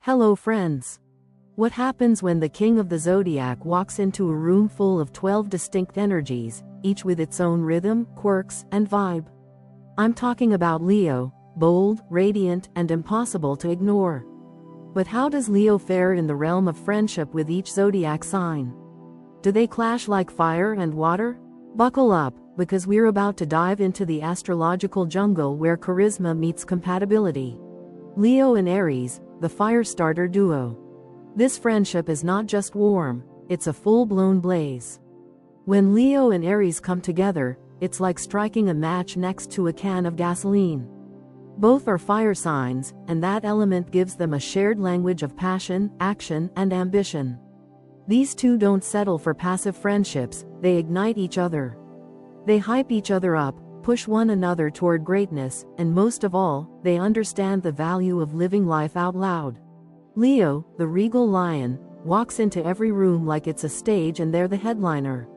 Hello friends. What happens when the king of the zodiac walks into a room full of 12 distinct energies, each with its own rhythm, quirks, and vibe? I'm talking about Leo, bold, radiant, and impossible to ignore. But how does Leo fare in the realm of friendship with each zodiac sign? Do they clash like fire and water? Buckle up, because we're about to dive into the astrological jungle where charisma meets compatibility. Leo and Aries, the fire-starter duo. This friendship is not just warm, it's a full-blown blaze. When Leo and Aries come together, it's like striking a match next to a can of gasoline. Both are fire signs, and that element gives them a shared language of passion, action, and ambition. These two don't settle for passive friendships, they ignite each other. They hype each other up, push one another toward greatness, and most of all, they understand the value of living life out loud. Leo, the regal lion, walks into every room like it's a stage and they're the headliner.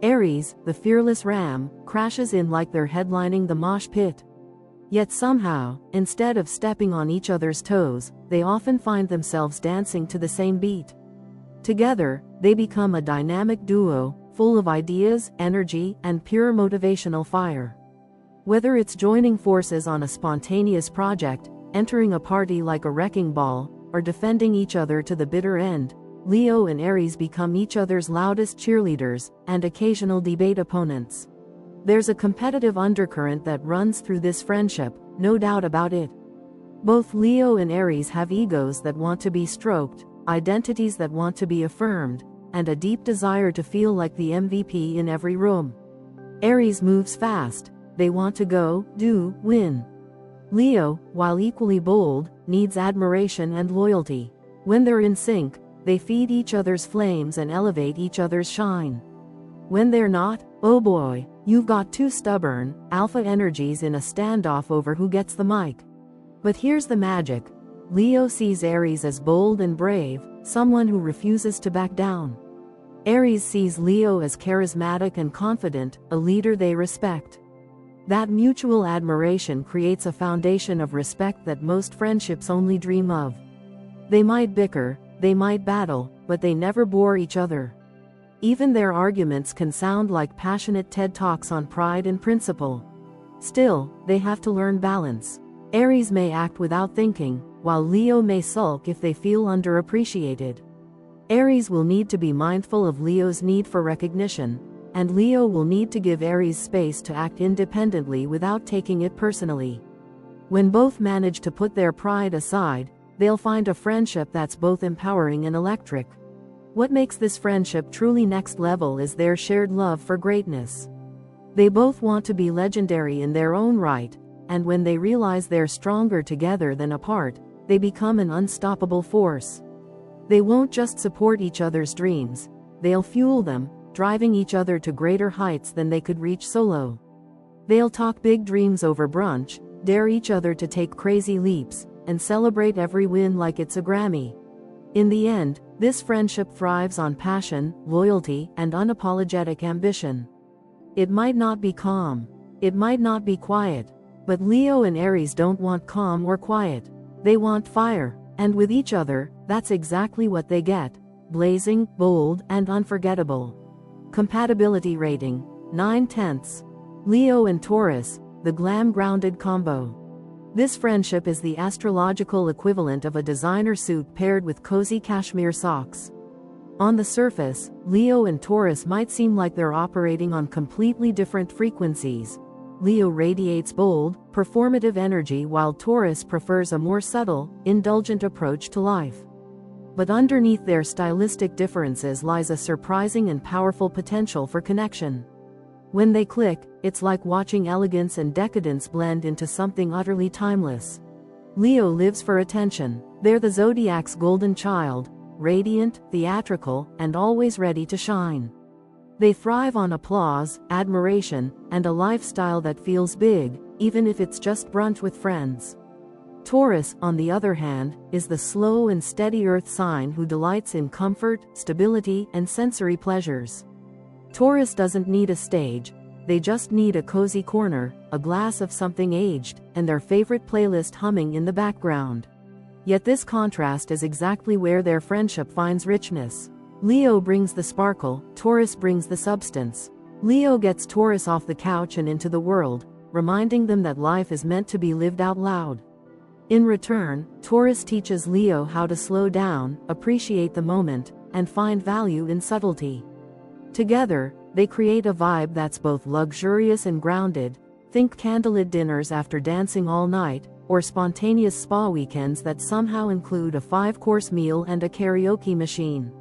Aries, the fearless ram, crashes in like they're headlining the mosh pit. Yet somehow, instead of stepping on each other's toes, they often find themselves dancing to the same beat. Together, they become a dynamic duo, full of ideas, energy, and pure motivational fire. Whether it's joining forces on a spontaneous project, entering a party like a wrecking ball, or defending each other to the bitter end, Leo and Aries become each other's loudest cheerleaders and occasional debate opponents. There's a competitive undercurrent that runs through this friendship, no doubt about it. Both Leo and Aries have egos that want to be stroked, identities that want to be affirmed, and a deep desire to feel like the MVP in every room. Aries moves fast. They want to go, do, win. Leo, while equally bold, needs admiration and loyalty. When they're in sync, they feed each other's flames and elevate each other's shine. When they're not, oh boy, you've got two stubborn, alpha energies in a standoff over who gets the mic. But here's the magic. Leo sees Aries as bold and brave, someone who refuses to back down. Aries sees Leo as charismatic and confident, a leader they respect. That mutual admiration creates a foundation of respect that most friendships only dream of. They might bicker, they might battle, but they never bore each other. Even their arguments can sound like passionate TED Talks on pride and principle. Still, they have to learn balance. Aries may act without thinking, while Leo may sulk if they feel underappreciated. Aries will need to be mindful of Leo's need for recognition, and Leo will need to give Aries space to act independently without taking it personally. When both manage to put their pride aside, they'll find a friendship that's both empowering and electric. What makes this friendship truly next level is their shared love for greatness. They both want to be legendary in their own right, and when they realize they're stronger together than apart, they become an unstoppable force. They won't just support each other's dreams, they'll fuel them, driving each other to greater heights than they could reach solo. They'll talk big dreams over brunch, dare each other to take crazy leaps, and celebrate every win like it's a Grammy. In the end, this friendship thrives on passion, loyalty, and unapologetic ambition. It might not be calm, it might not be quiet, but Leo and Aries don't want calm or quiet. They want fire, and with each other, that's exactly what they get: blazing, bold, and unforgettable. Compatibility rating, 9/10. Leo and Taurus, the glam-grounded combo. This friendship is the astrological equivalent of a designer suit paired with cozy cashmere socks. On the surface, Leo and Taurus might seem like they're operating on completely different frequencies. Leo radiates bold, performative energy while Taurus prefers a more subtle, indulgent approach to life. But underneath their stylistic differences lies a surprising and powerful potential for connection. When they click, it's like watching elegance and decadence blend into something utterly timeless. Leo lives for attention. They're the zodiac's golden child, radiant, theatrical, and always ready to shine. They thrive on applause, admiration, and a lifestyle that feels big, even if it's just brunch with friends. Taurus, on the other hand, is the slow and steady earth sign who delights in comfort, stability, and sensory pleasures. Taurus doesn't need a stage, they just need a cozy corner, a glass of something aged, and their favorite playlist humming in the background. Yet this contrast is exactly where their friendship finds richness. Leo brings the sparkle, Taurus brings the substance. Leo gets Taurus off the couch and into the world, reminding them that life is meant to be lived out loud. In return, Taurus teaches Leo how to slow down, appreciate the moment, and find value in subtlety. Together, they create a vibe that's both luxurious and grounded. Think candlelit dinners after dancing all night, or spontaneous spa weekends that somehow include a 5-course meal and a karaoke machine.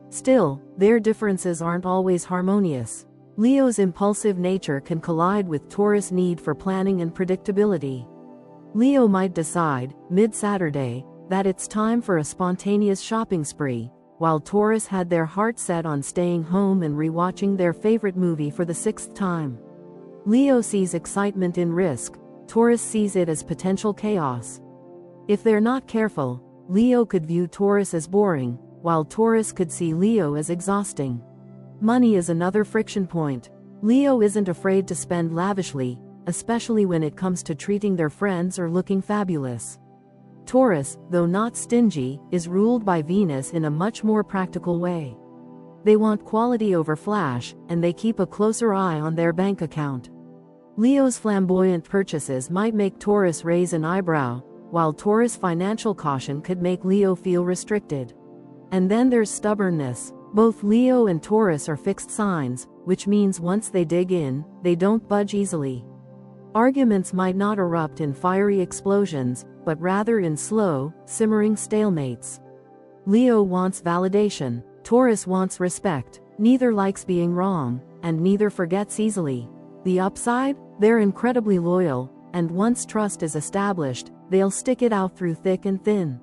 Still, their differences aren't always harmonious. Leo's impulsive nature can collide with Taurus' need for planning and predictability. Leo might decide, mid-Saturday, that it's time for a spontaneous shopping spree, while Taurus had their heart set on staying home and rewatching their favorite movie for the 6th time. Leo sees excitement in risk, Taurus sees it as potential chaos. If they're not careful, Leo could view Taurus as boring, while Taurus could see Leo as exhausting. Money is another friction point. Leo isn't afraid to spend lavishly, especially when it comes to treating their friends or looking fabulous. Taurus, though not stingy, is ruled by Venus in a much more practical way. They want quality over flash, and they keep a closer eye on their bank account. Leo's flamboyant purchases might make Taurus raise an eyebrow, while Taurus' financial caution could make Leo feel restricted. And then there's stubbornness. Both Leo and Taurus are fixed signs, which means once they dig in, they don't budge easily. Arguments might not erupt in fiery explosions, but rather in slow, simmering stalemates. Leo wants validation, Taurus wants respect. Neither likes being wrong, and neither forgets easily. The upside? They're incredibly loyal, and once trust is established, they'll stick it out through thick and thin.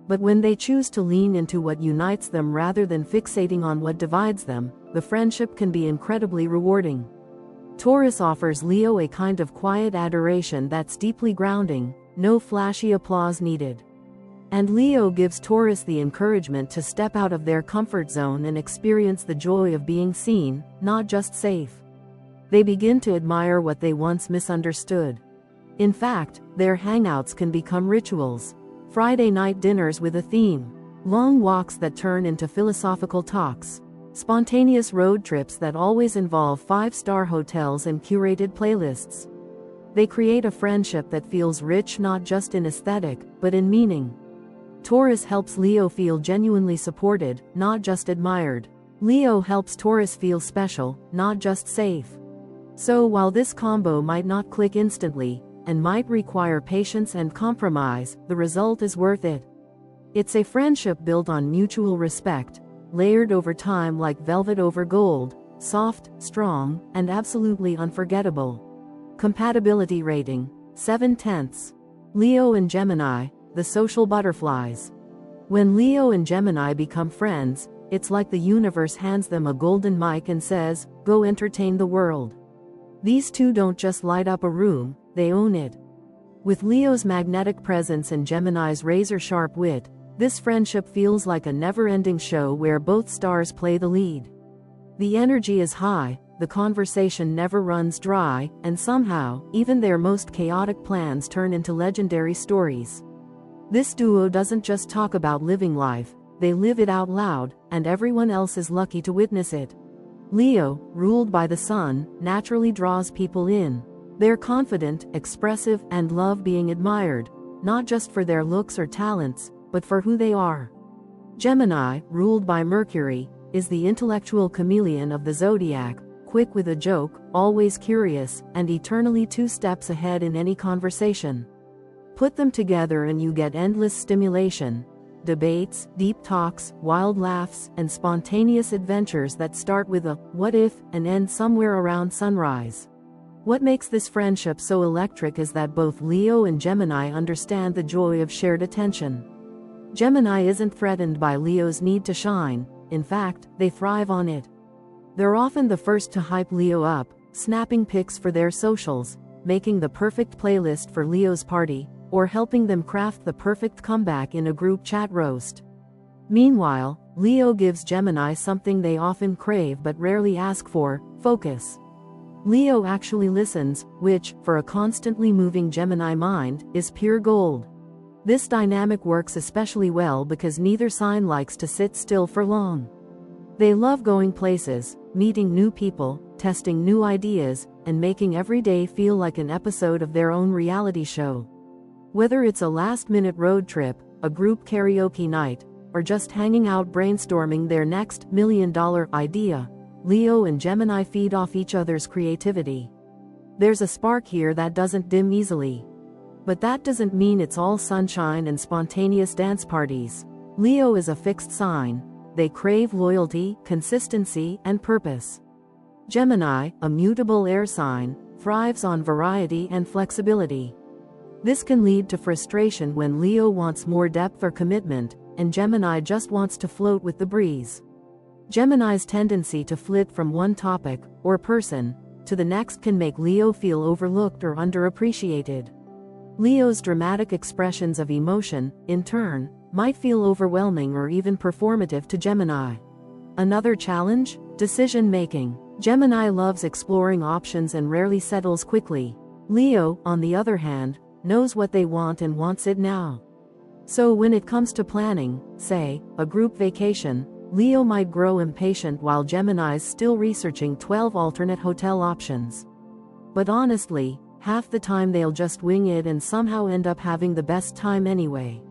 But when they choose to lean into what unites them rather than fixating on what divides them, the friendship can be incredibly rewarding. Taurus offers Leo a kind of quiet adoration that's deeply grounding, no flashy applause needed. And Leo gives Taurus the encouragement to step out of their comfort zone and experience the joy of being seen, not just safe. They begin to admire what they once misunderstood. In fact, their hangouts can become rituals. Friday night dinners with a theme. Long walks that turn into philosophical talks. Spontaneous road trips that always involve 5-star hotels and curated playlists. They create a friendship that feels rich not just in aesthetic, but in meaning. Taurus helps Leo feel genuinely supported, not just admired. Leo helps Taurus feel special, not just safe. So while this combo might not click instantly, and might require patience and compromise, the result is worth it. It's a friendship built on mutual respect, layered over time like velvet over gold, soft, strong, and absolutely unforgettable. Compatibility rating, 7/10. Leo and Gemini, the social butterflies. When Leo and Gemini become friends, it's like the universe hands them a golden mic and says, "Go entertain the world." These two don't just light up a room, they own it. With Leo's magnetic presence and Gemini's razor-sharp wit, this friendship feels like a never-ending show where both stars play the lead. The energy is high, the conversation never runs dry, and somehow, even their most chaotic plans turn into legendary stories. This duo doesn't just talk about living life, they live it out loud, and everyone else is lucky to witness it. Leo, ruled by the sun, naturally draws people in. They're confident, expressive, and love being admired, not just for their looks or talents, but for who they are. Gemini, ruled by Mercury, is the intellectual chameleon of the zodiac, quick with a joke, always curious, and eternally 2 steps ahead in any conversation. Put them together and you get endless stimulation. Debates, deep talks, wild laughs, and spontaneous adventures that start with a "what if" and end somewhere around sunrise. What makes this friendship so electric is that both Leo and Gemini understand the joy of shared attention. Gemini isn't threatened by Leo's need to shine, in fact, they thrive on it. They're often the first to hype Leo up, snapping pics for their socials, making the perfect playlist for Leo's party, or helping them craft the perfect comeback in a group chat roast. Meanwhile, Leo gives Gemini something they often crave but rarely ask for: focus. Leo actually listens, which, for a constantly moving Gemini mind, is pure gold. This dynamic works especially well because neither sign likes to sit still for long. They love going places, meeting new people, testing new ideas, and making every day feel like an episode of their own reality show. Whether it's a last-minute road trip, a group karaoke night, or just hanging out brainstorming their next million-dollar idea, Leo and Gemini feed off each other's creativity. There's a spark here that doesn't dim easily. But that doesn't mean it's all sunshine and spontaneous dance parties. Leo is a fixed sign. They crave loyalty, consistency, and purpose. Gemini, a mutable air sign, thrives on variety and flexibility. This can lead to frustration when Leo wants more depth or commitment, and Gemini just wants to float with the breeze. Gemini's tendency to flit from one topic, or person, to the next can make Leo feel overlooked or underappreciated. Leo's dramatic expressions of emotion, in turn, might feel overwhelming or even performative to Gemini. Another challenge? Decision-making. Gemini loves exploring options and rarely settles quickly. Leo, on the other hand, knows what they want and wants it now. So when it comes to planning, say, a group vacation, Leo might grow impatient while Gemini's still researching 12 alternate hotel options. But honestly, half the time they'll just wing it and somehow end up having the best time anyway.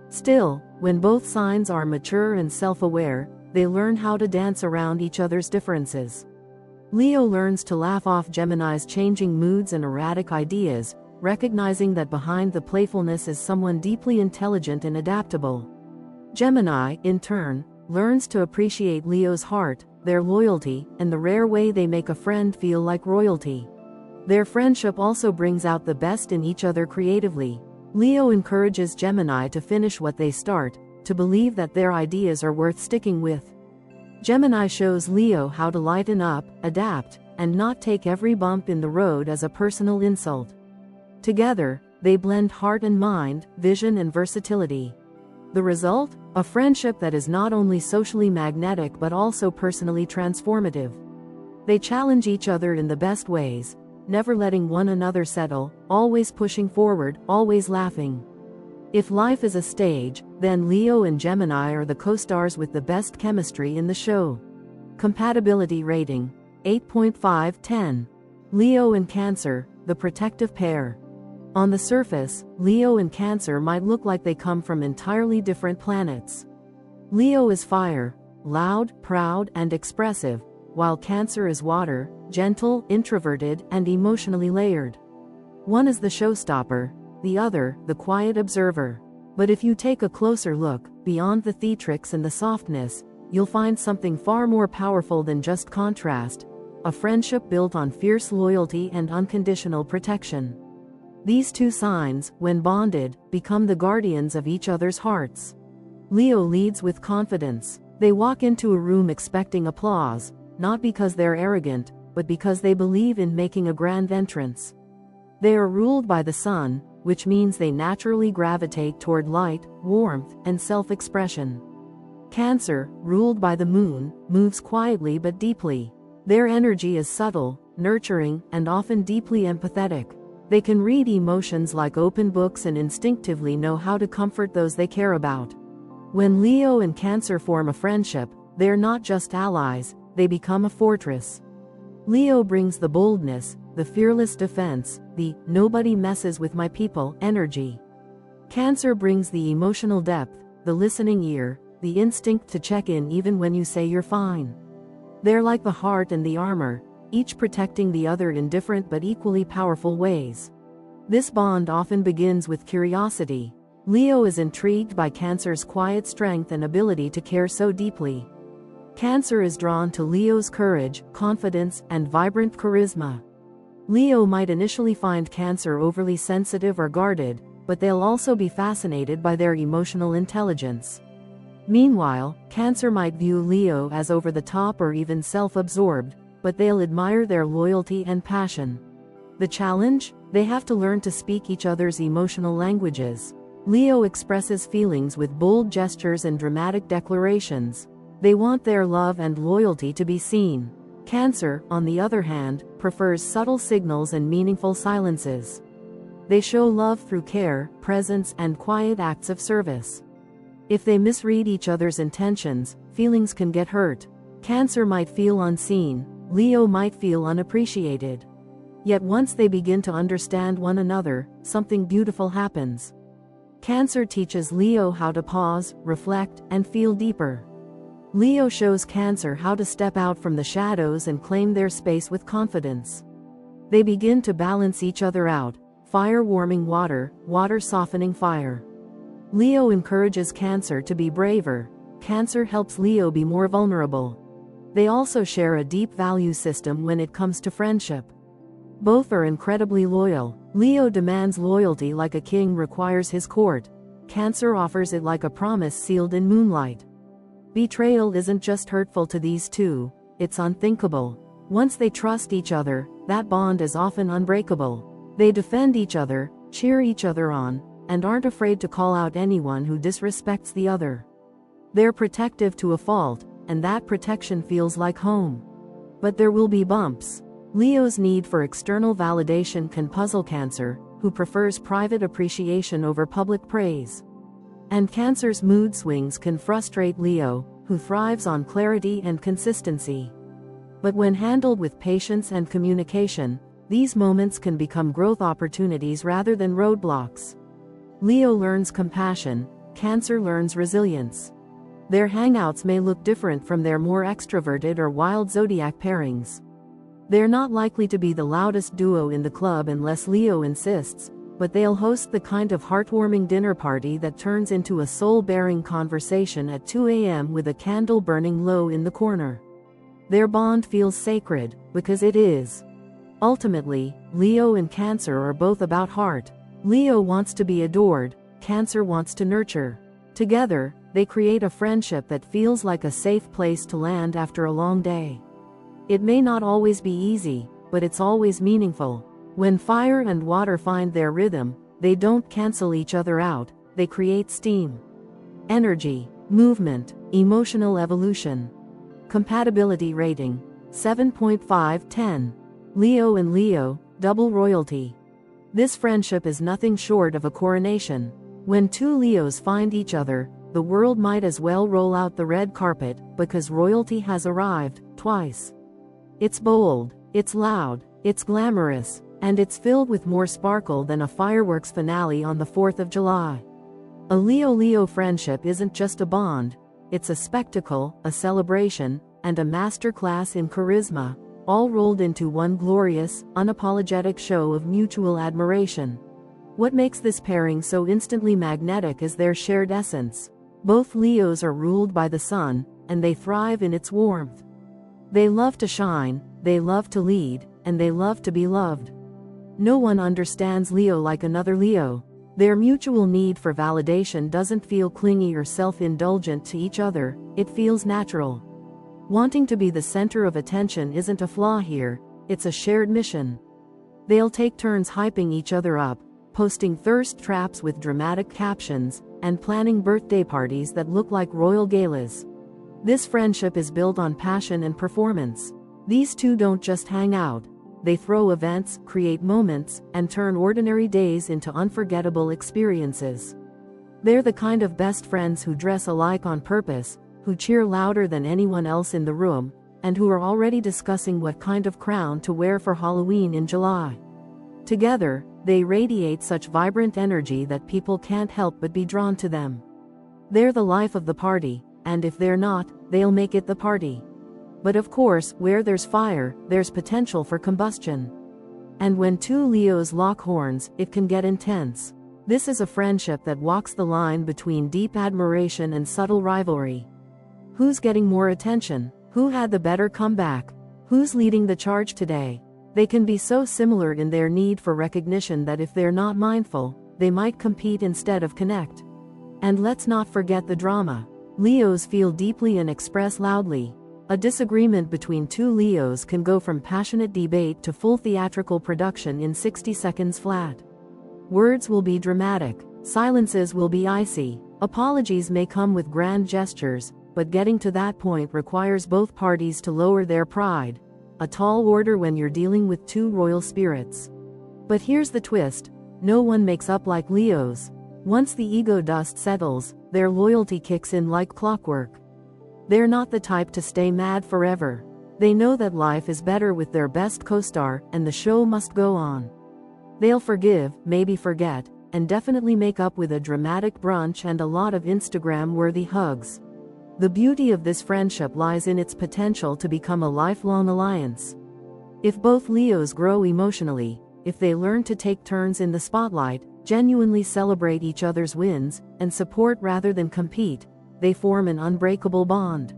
Still, when both signs are mature and self-aware, they learn how to dance around each other's differences. Leo learns to laugh off Gemini's changing moods and erratic ideas, recognizing that behind the playfulness is someone deeply intelligent and adaptable. Gemini, in turn, learns to appreciate Leo's heart, their loyalty, and the rare way they make a friend feel like royalty. Their friendship also brings out the best in each other creatively. Leo encourages Gemini to finish what they start, to believe that their ideas are worth sticking with. Gemini shows Leo how to lighten up, adapt, and not take every bump in the road as a personal insult. Together, they blend heart and mind, vision and versatility. The result? A friendship that is not only socially magnetic but also personally transformative. They challenge each other in the best ways, never letting one another settle, always pushing forward, always laughing. If life is a stage, then Leo and Gemini are the co-stars with the best chemistry in the show. Compatibility rating: 8.5/10. Leo and Cancer, the protective pair. On the surface, Leo and Cancer might look like they come from entirely different planets. Leo is fire, loud, proud, and expressive, while Cancer is water, gentle, introverted, and emotionally layered. One is the showstopper, the other, the quiet observer. But if you take a closer look, beyond the theatrics and the softness, you'll find something far more powerful than just contrast: a friendship built on fierce loyalty and unconditional protection. These two signs, when bonded, become the guardians of each other's hearts. Leo leads with confidence. They walk into a room expecting applause, not because they're arrogant, but because they believe in making a grand entrance. They are ruled by the sun, which means they naturally gravitate toward light, warmth, and self-expression. Cancer, ruled by the moon, moves quietly but deeply. Their energy is subtle, nurturing, and often deeply empathetic. They can read emotions like open books and instinctively know how to comfort those they care about. When Leo and Cancer form a friendship, they're not just allies, they become a fortress. Leo brings the boldness, the fearless defense, the "nobody messes with my people" energy. Cancer brings the emotional depth, the listening ear, the instinct to check in even when you say you're fine. They're like the heart and the armor, each protecting the other in different but equally powerful ways. This bond often begins with curiosity. Leo is intrigued by Cancer's quiet strength and ability to care so deeply. Cancer is drawn to Leo's courage, confidence, and vibrant charisma. Leo might initially find Cancer overly sensitive or guarded, but they'll also be fascinated by their emotional intelligence. Meanwhile, Cancer might view Leo as over the top or even self-absorbed, but they'll admire their loyalty and passion. The challenge? They have to learn to speak each other's emotional languages. Leo expresses feelings with bold gestures and dramatic declarations. They want their love and loyalty to be seen. Cancer, on the other hand, prefers subtle signals and meaningful silences. They show love through care, presence, and quiet acts of service. If they misread each other's intentions, feelings can get hurt. Cancer might feel unseen, Leo might feel unappreciated. Yet once they begin to understand one another, something beautiful happens. Cancer teaches Leo how to pause, reflect, and feel deeper. Leo shows Cancer how to step out from the shadows and claim their space with confidence. They begin to balance each other out, fire warming water, water softening fire. Leo encourages Cancer to be braver. Cancer helps Leo be more vulnerable. They also share a deep value system when it comes to friendship. Both are incredibly loyal. Leo demands loyalty like a king requires his court. Cancer offers it like a promise sealed in moonlight. Betrayal isn't just hurtful to these two, it's unthinkable. Once they trust each other, that bond is often unbreakable. They defend each other, cheer each other on, and aren't afraid to call out anyone who disrespects the other. They're protective to a fault, and that protection feels like home. But there will be bumps. Leo's need for external validation can puzzle Cancer, who prefers private appreciation over public praise. And Cancer's mood swings can frustrate Leo, who thrives on clarity and consistency. But when handled with patience and communication, these moments can become growth opportunities rather than roadblocks. Leo learns compassion, Cancer learns resilience. Their hangouts may look different from their more extroverted or wild zodiac pairings. They're not likely to be the loudest duo in the club unless Leo insists, but they'll host the kind of heartwarming dinner party that turns into a soul-bearing conversation at 2 a.m. with a candle burning low in the corner. Their bond feels sacred, because it is. Ultimately, Leo and Cancer are both about heart. Leo wants to be adored, Cancer wants to nurture. Together, they create a friendship that feels like a safe place to land after a long day. It may not always be easy, but it's always meaningful. When fire and water find their rhythm, they don't cancel each other out, they create steam. Energy, movement, emotional evolution. Compatibility rating, 7.5/10. Leo and Leo, double royalty. This friendship is nothing short of a coronation. When two Leos find each other, the world might as well roll out the red carpet, because royalty has arrived, twice. It's bold, it's loud, it's glamorous, and it's filled with more sparkle than a fireworks finale on the 4th of July. A Leo-Leo friendship isn't just a bond, it's a spectacle, a celebration, and a masterclass in charisma, all rolled into one glorious, unapologetic show of mutual admiration. What makes this pairing so instantly magnetic is their shared essence. Both Leos are ruled by the sun, and they thrive in its warmth. They love to shine, they love to lead, and they love to be loved. No one understands Leo like another Leo. Their mutual need for validation doesn't feel clingy or self-indulgent to each other, it feels natural. Wanting to be the center of attention isn't a flaw here, it's a shared mission. They'll take turns hyping each other up, posting thirst traps with dramatic captions, and planning birthday parties that look like royal galas. This friendship is built on passion and performance. These two don't just hang out. They throw events, create moments, and turn ordinary days into unforgettable experiences. They're the kind of best friends who dress alike on purpose, who cheer louder than anyone else in the room, and who are already discussing what kind of crown to wear for Halloween in July. Together, they radiate such vibrant energy that people can't help but be drawn to them. They're the life of the party, and if they're not, they'll make it the party. But of course, where there's fire, there's potential for combustion. And when two Leos lock horns, it can get intense. This is a friendship that walks the line between deep admiration and subtle rivalry. Who's getting more attention? Who had the better comeback? Who's leading the charge today? They can be so similar in their need for recognition that if they're not mindful, they might compete instead of connect. And let's not forget the drama. Leos feel deeply and express loudly. A disagreement between two Leos can go from passionate debate to full theatrical production in 60 seconds flat. Words will be dramatic, silences will be icy, apologies may come with grand gestures, but getting to that point requires both parties to lower their pride. A tall order when you're dealing with two royal spirits. But here's the twist. no one makes up like Leos. Once the ego dust settles, their loyalty kicks in like clockwork. They're not the type to stay mad forever. They know that life is better with their best co-star, and the show must go on. They'll forgive, maybe forget, and definitely make up with a dramatic brunch and a lot of Instagram-worthy hugs. The beauty of this friendship lies in its potential to become a lifelong alliance. If both Leos grow emotionally, if they learn to take turns in the spotlight, genuinely celebrate each other's wins, and support rather than compete, they form an unbreakable bond.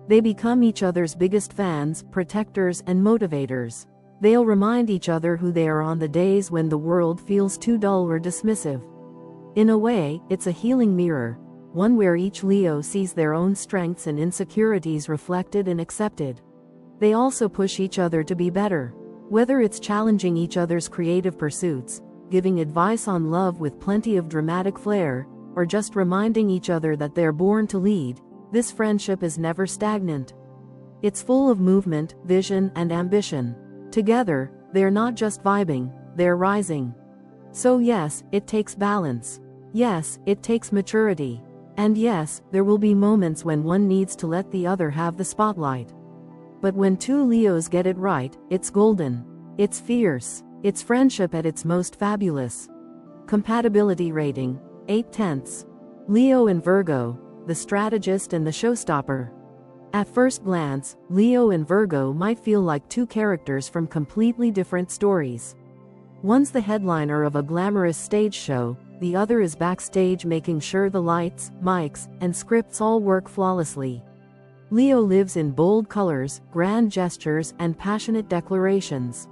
They become each other's biggest fans, protectors, and motivators. They'll remind each other who they are on the days when the world feels too dull or dismissive. In a way, it's a healing mirror, one where each Leo sees their own strengths and insecurities reflected and accepted. They also push each other to be better. Whether it's challenging each other's creative pursuits, giving advice on love with plenty of dramatic flair, or just reminding each other that they're born to lead, this friendship is never stagnant. It's full of movement, vision, and ambition. Together, they're not just vibing, they're rising. So yes, it takes balance. Yes, it takes maturity. And yes, there will be moments when one needs to let the other have the spotlight. But when two Leos get it right, it's golden. It's fierce. It's friendship at its most fabulous. Compatibility rating, 8/10. Leo and Virgo, the strategist and the showstopper. At first glance, Leo and Virgo might feel like two characters from completely different stories. One's the headliner of a glamorous stage show, the other is backstage making sure the lights, mics, and scripts all work flawlessly. Leo lives in bold colors, grand gestures, and passionate declarations.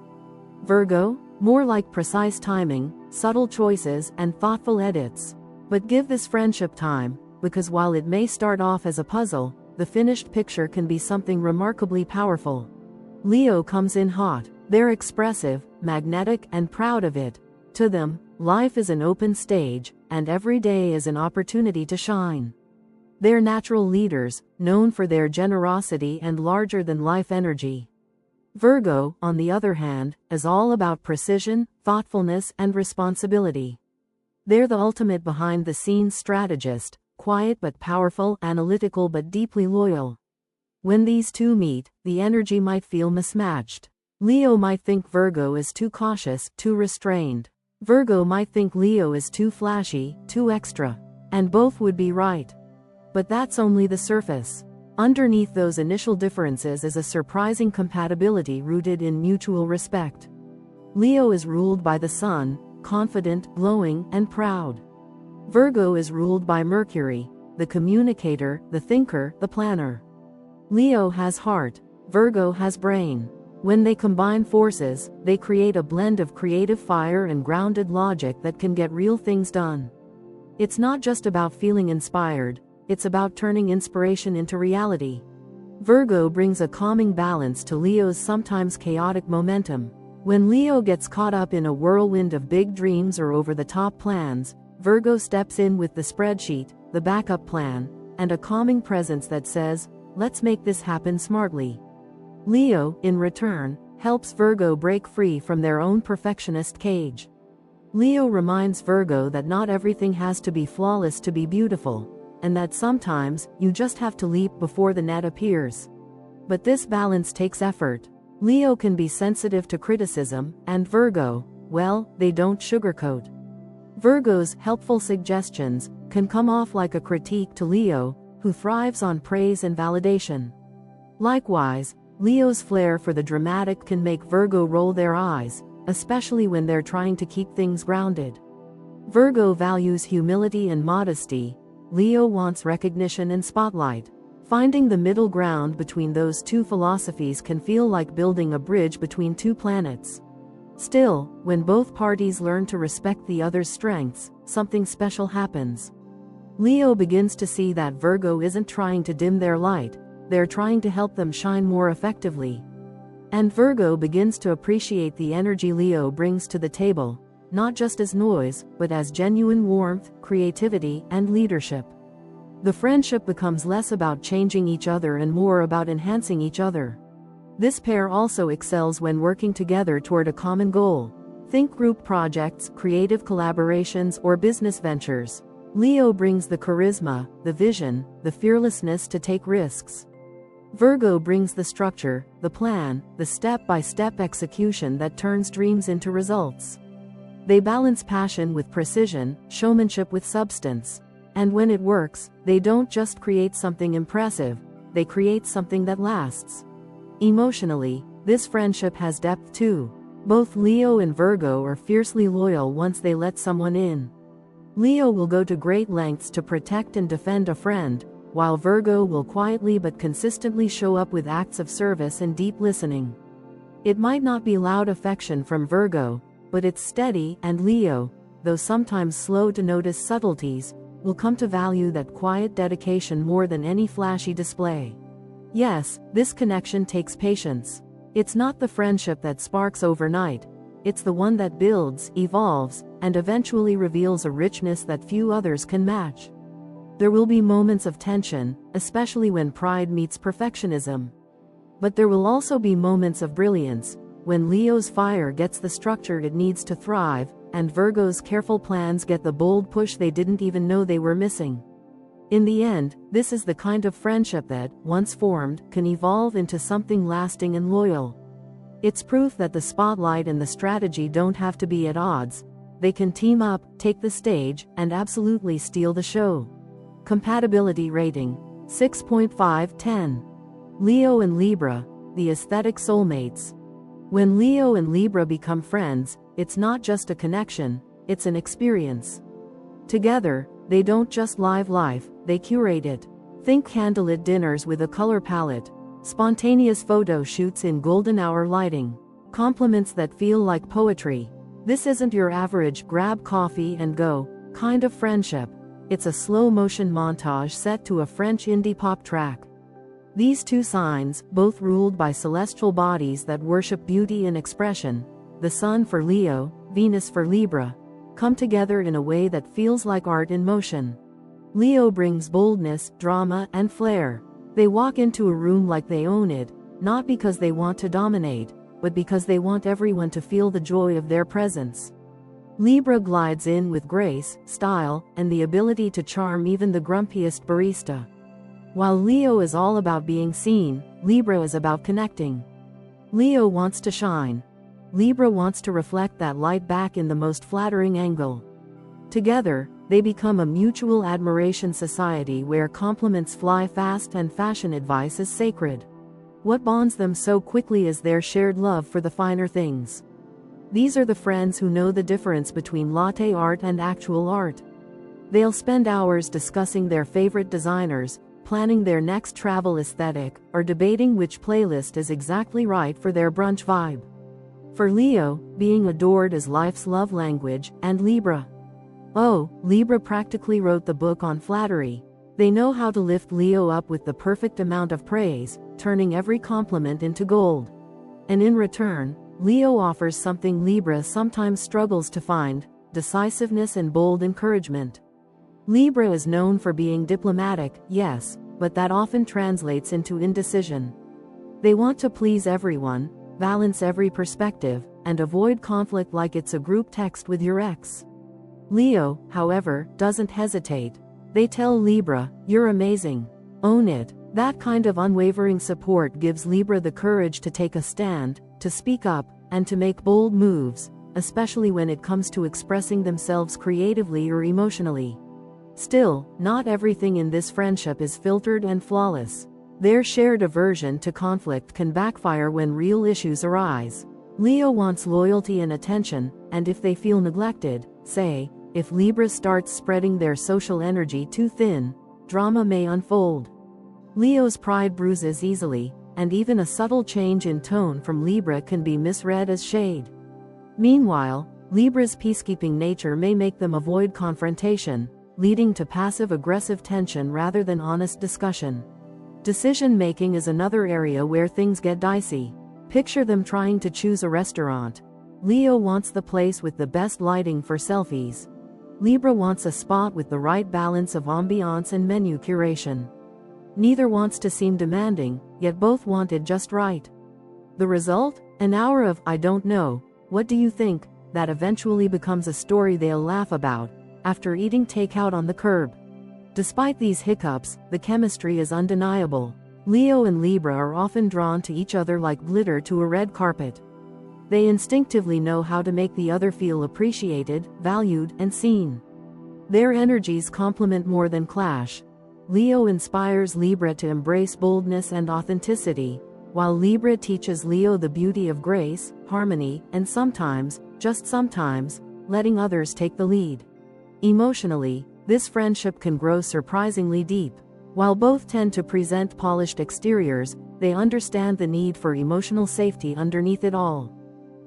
Virgo, more like precise timing, subtle choices, and thoughtful edits. But give this friendship time, because while it may start off as a puzzle, the finished picture can be something remarkably powerful. Leo comes in hot. They're expressive, magnetic, and proud of it. To them, life is an open stage, and every day is an opportunity to shine. They're natural leaders, known for their generosity and larger-than-life energy. Virgo, on the other hand, is all about precision, thoughtfulness, and responsibility. They're the ultimate behind-the-scenes strategist, quiet but powerful, analytical but deeply loyal. When these two meet, the energy might feel mismatched. Leo might think Virgo is too cautious, too restrained. Virgo might think Leo is too flashy, too extra. And both would be right. But that's only the surface. Underneath those initial differences is a surprising compatibility rooted in mutual respect. Leo is ruled by the Sun, confident, glowing, and proud. Virgo is ruled by Mercury, the communicator, the thinker, the planner. Leo has heart, Virgo has brain. When they combine forces, they create a blend of creative fire and grounded logic that can get real things done. It's not just about feeling inspired, it's about turning inspiration into reality. Virgo brings a calming balance to Leo's sometimes chaotic momentum. When Leo gets caught up in a whirlwind of big dreams or over-the-top plans, Virgo steps in with the spreadsheet, the backup plan, and a calming presence that says, "Let's make this happen smartly." Leo, in return, helps Virgo break free from their own perfectionist cage. Leo reminds Virgo that not everything has to be flawless to be beautiful, and that sometimes, you just have to leap before the net appears. But this balance takes effort. Leo can be sensitive to criticism, and Virgo, well, they don't sugarcoat. Virgo's helpful suggestions can come off like a critique to Leo, who thrives on praise and validation. Likewise, Leo's flair for the dramatic can make Virgo roll their eyes, especially when they're trying to keep things grounded. Virgo values humility and modesty. Leo wants recognition and spotlight. Finding the middle ground between those two philosophies can feel like building a bridge between two planets. Still, when both parties learn to respect the other's strengths, something special happens. Leo begins to see that Virgo isn't trying to dim their light, they're trying to help them shine more effectively. And Virgo begins to appreciate the energy Leo brings to the table, not just as noise, but as genuine warmth, creativity, and leadership. The friendship becomes less about changing each other and more about enhancing each other. This pair also excels when working together toward a common goal. Think group projects, creative collaborations, or business ventures. Leo brings the charisma, the vision, the fearlessness to take risks. Virgo brings the structure, the plan, the step-by-step execution that turns dreams into results. They balance passion with precision, showmanship with substance. And when it works, they don't just create something impressive, they create something that lasts. Emotionally, this friendship has depth too. Both Leo and Virgo are fiercely loyal once they let someone in. Leo will go to great lengths to protect and defend a friend, while Virgo will quietly but consistently show up with acts of service and deep listening. It might not be loud affection from Virgo, but it's steady, and Leo, though sometimes slow to notice subtleties, will come to value that quiet dedication more than any flashy display. Yes, this connection takes patience. It's not the friendship that sparks overnight. It's the one that builds, evolves, and eventually reveals a richness that few others can match. There will be moments of tension, especially when pride meets perfectionism. But there will also be moments of brilliance, when Leo's fire gets the structure it needs to thrive, and Virgo's careful plans get the bold push they didn't even know they were missing. In the end, this is the kind of friendship that, once formed, can evolve into something lasting and loyal. It's proof that the spotlight and the strategy don't have to be at odds. They can team up, take the stage, and absolutely steal the show. Compatibility rating: 6.5/10. Leo and Libra, the aesthetic soulmates. When Leo and Libra become friends, it's not just a connection, it's an experience. Together, they don't just live life, they curate it. Think candlelit dinners with a color palette, spontaneous photo shoots in golden hour lighting, compliments that feel like poetry. This isn't your average grab coffee and go kind of friendship. It's a slow-motion montage set to a French indie pop track. These two signs, both ruled by celestial bodies that worship beauty and expression, the Sun for Leo, Venus for Libra, come together in a way that feels like art in motion. Leo brings boldness, drama, and flair. They walk into a room like they own it, not because they want to dominate, but because they want everyone to feel the joy of their presence. Libra glides in with grace, style, and the ability to charm even the grumpiest barista. While Leo is all about being seen, Libra is about connecting. Leo wants to shine. Libra wants to reflect that light back in the most flattering angle. Together, they become a mutual admiration society where compliments fly fast and fashion advice is sacred. What bonds them so quickly is their shared love for the finer things. These are the friends who know the difference between latte art and actual art. They'll spend hours discussing their favorite designers, planning their next travel aesthetic, or debating which playlist is exactly right for their brunch vibe. For Leo, being adored is life's love language, and Libra practically wrote the book on flattery. They know how to lift Leo up with the perfect amount of praise, turning every compliment into gold. And in return, Leo offers something Libra sometimes struggles to find: decisiveness and bold encouragement. Libra is known for being diplomatic, yes, but that often translates into indecision. They want to please everyone, balance every perspective, and avoid conflict like it's a group text with your ex. Leo, however, doesn't hesitate. They tell Libra, "You're amazing. Own it." That kind of unwavering support gives Libra the courage to take a stand, to speak up, and to make bold moves, especially when it comes to expressing themselves creatively or emotionally. Still, not everything in this friendship is filtered and flawless. Their shared aversion to conflict can backfire when real issues arise. Leo wants loyalty and attention, and if they feel neglected, say, if Libra starts spreading their social energy too thin, drama may unfold. Leo's pride bruises easily, and even a subtle change in tone from Libra can be misread as shade. Meanwhile, Libra's peacekeeping nature may make them avoid confrontation, leading to passive-aggressive tension rather than honest discussion. Decision-making is another area where things get dicey. Picture them trying to choose a restaurant. Leo wants the place with the best lighting for selfies. Libra wants a spot with the right balance of ambiance and menu curation. Neither wants to seem demanding, yet both want it just right. The result? An hour of "I don't know, what do you think?" that eventually becomes a story they'll laugh about, after eating takeout on the curb. Despite these hiccups, the chemistry is undeniable. Leo and Libra are often drawn to each other like glitter to a red carpet. They instinctively know how to make the other feel appreciated, valued, and seen. Their energies complement more than clash. Leo inspires Libra to embrace boldness and authenticity, while Libra teaches Leo the beauty of grace, harmony, and sometimes, just sometimes, letting others take the lead. Emotionally, this friendship can grow surprisingly deep. While both tend to present polished exteriors, they understand the need for emotional safety underneath it all.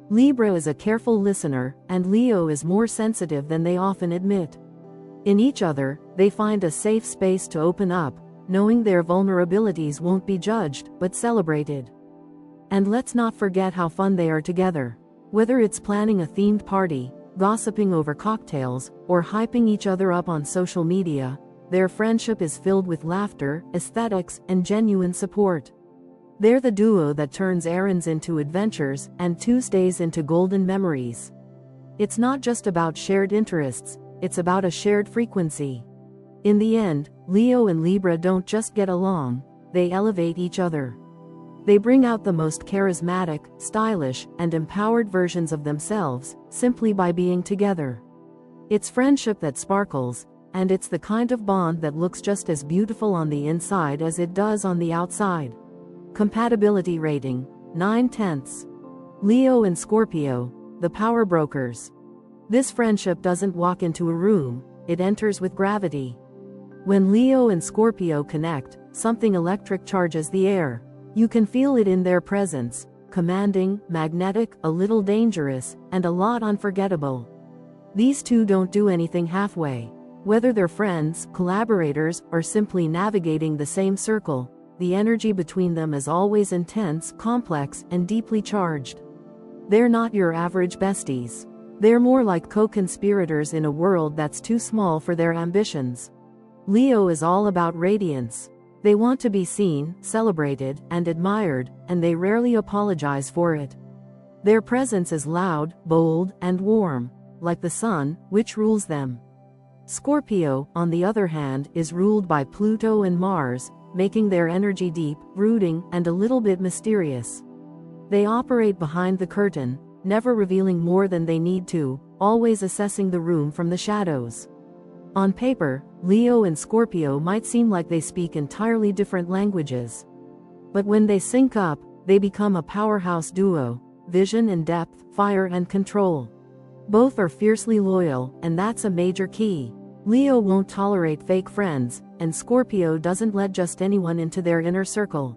Libra is a careful listener, and Leo is more sensitive than they often admit. In each other, they find a safe space to open up, knowing their vulnerabilities won't be judged, but celebrated. And let's not forget how fun they are together. Whether it's planning a themed party, gossiping over cocktails, or hyping each other up on social media, their friendship is filled with laughter, aesthetics, and genuine support. They're the duo that turns errands into adventures and Tuesdays into golden memories. It's not just about shared interests, it's about a shared frequency. In the end, Leo and Libra don't just get along, they elevate each other. They bring out the most charismatic, stylish, and empowered versions of themselves, simply by being together. It's friendship that sparkles, and it's the kind of bond that looks just as beautiful on the inside as it does on the outside. Compatibility rating, 9/10. Leo and Scorpio, the power brokers. This friendship doesn't walk into a room, it enters with gravity. When Leo and Scorpio connect, something electric charges the air. You can feel it in their presence, commanding, magnetic, a little dangerous, and a lot unforgettable. These two don't do anything halfway. Whether they're friends, collaborators, or simply navigating the same circle, the energy between them is always intense, complex, and deeply charged. They're not your average besties. They're more like co-conspirators in a world that's too small for their ambitions. Leo is all about radiance. They want to be seen, celebrated, and admired, and they rarely apologize for it. Their presence is loud, bold, and warm, like the sun, which rules them. Scorpio, on the other hand, is ruled by Pluto and Mars, making their energy deep, brooding, and a little bit mysterious. They operate behind the curtain, never revealing more than they need to, always assessing the room from the shadows. On paper, Leo and Scorpio might seem like they speak entirely different languages. But when they sync up, they become a powerhouse duo: vision and depth, fire and control. Both are fiercely loyal, and that's a major key. Leo won't tolerate fake friends, and Scorpio doesn't let just anyone into their inner circle.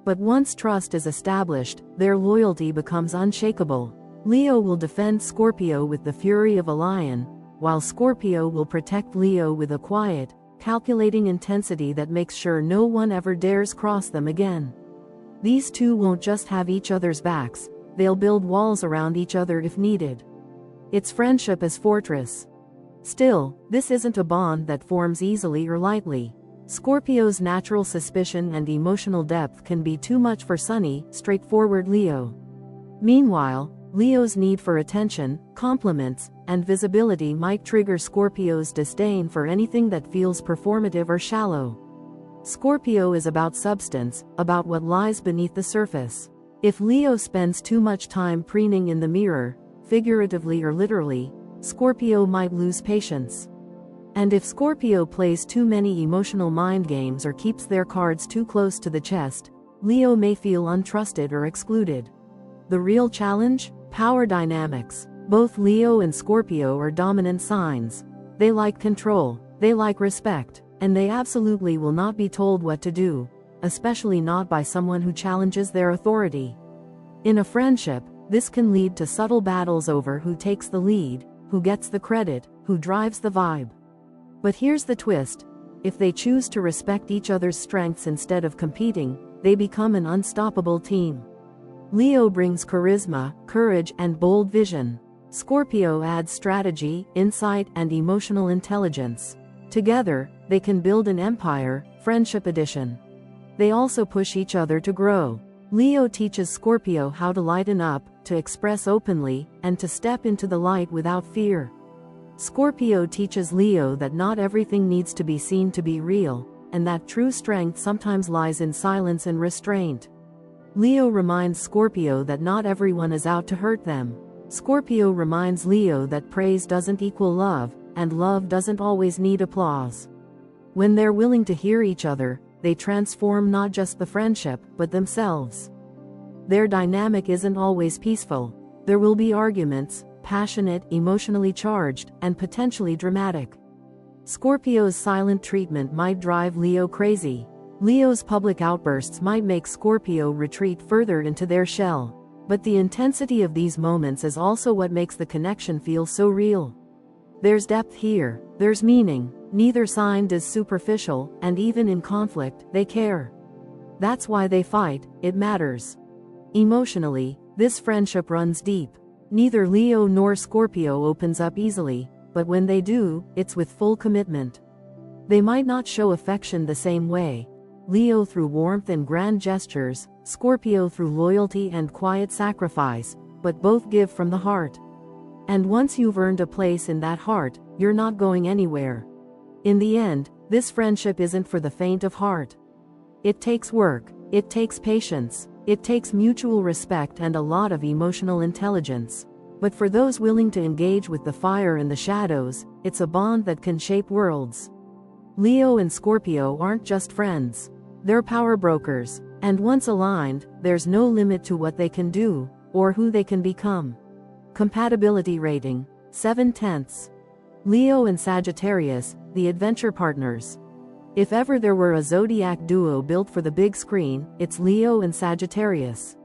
But once trust is established, their loyalty becomes unshakable. Leo will defend Scorpio with the fury of a lion, while Scorpio will protect Leo with a quiet, calculating intensity that makes sure no one ever dares cross them again. These two won't just have each other's backs, they'll build walls around each other if needed. It's friendship as fortress. Still, this isn't a bond that forms easily or lightly. Scorpio's natural suspicion and emotional depth can be too much for sunny, straightforward Leo. Meanwhile, Leo's need for attention, compliments, and visibility might trigger Scorpio's disdain for anything that feels performative or shallow. Scorpio is about substance, about what lies beneath the surface. If Leo spends too much time preening in the mirror, figuratively or literally, Scorpio might lose patience. And if Scorpio plays too many emotional mind games or keeps their cards too close to the chest, Leo may feel untrusted or excluded. The real challenge? Power dynamics. Both Leo and Scorpio are dominant signs. They like control, they like respect, and they absolutely will not be told what to do, especially not by someone who challenges their authority. In a friendship, this can lead to subtle battles over who takes the lead, who gets the credit, who drives the vibe. But here's the twist: if they choose to respect each other's strengths instead of competing, they become an unstoppable team. Leo brings charisma, courage, and bold vision. Scorpio adds strategy, insight, and emotional intelligence. Together, they can build an empire, friendship edition. They also push each other to grow. Leo teaches Scorpio how to lighten up, to express openly, and to step into the light without fear. Scorpio teaches Leo that not everything needs to be seen to be real, and that true strength sometimes lies in silence and restraint. Leo reminds Scorpio that not everyone is out to hurt them. Scorpio reminds Leo that praise doesn't equal love, and love doesn't always need applause. When they're willing to hear each other, they transform not just the friendship, but themselves. Their dynamic isn't always peaceful. There will be arguments, passionate, emotionally charged, and potentially dramatic. Scorpio's silent treatment might drive Leo crazy. Leo's public outbursts might make Scorpio retreat further into their shell. But the intensity of these moments is also what makes the connection feel so real. There's depth here, there's meaning, neither sign is superficial, and even in conflict, they care. That's why they fight, it matters. Emotionally, this friendship runs deep. Neither Leo nor Scorpio opens up easily, but when they do, it's with full commitment. They might not show affection the same way. Leo through warmth and grand gestures, Scorpio through loyalty and quiet sacrifice, but both give from the heart. And once you've earned a place in that heart, you're not going anywhere. In the end, this friendship isn't for the faint of heart. It takes work, it takes patience, it takes mutual respect and a lot of emotional intelligence. But for those willing to engage with the fire and the shadows, it's a bond that can shape worlds. Leo and Scorpio aren't just friends. They're power brokers, and once aligned, there's no limit to what they can do, or who they can become. Compatibility rating, 7/10. Leo and Sagittarius, the adventure partners. If ever there were a zodiac duo built for the big screen, it's Leo and Sagittarius.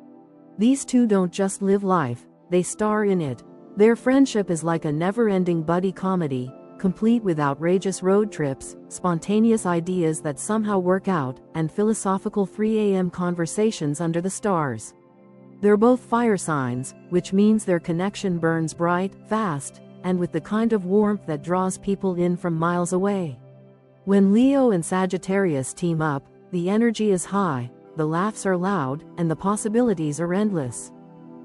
These two don't just live life, they star in it. Their friendship is like a never-ending buddy comedy, complete with outrageous road trips, spontaneous ideas that somehow work out, and philosophical 3 a.m. conversations under the stars. They're both fire signs, which means their connection burns bright, fast, and with the kind of warmth that draws people in from miles away. When Leo and Sagittarius team up, the energy is high, the laughs are loud, and the possibilities are endless.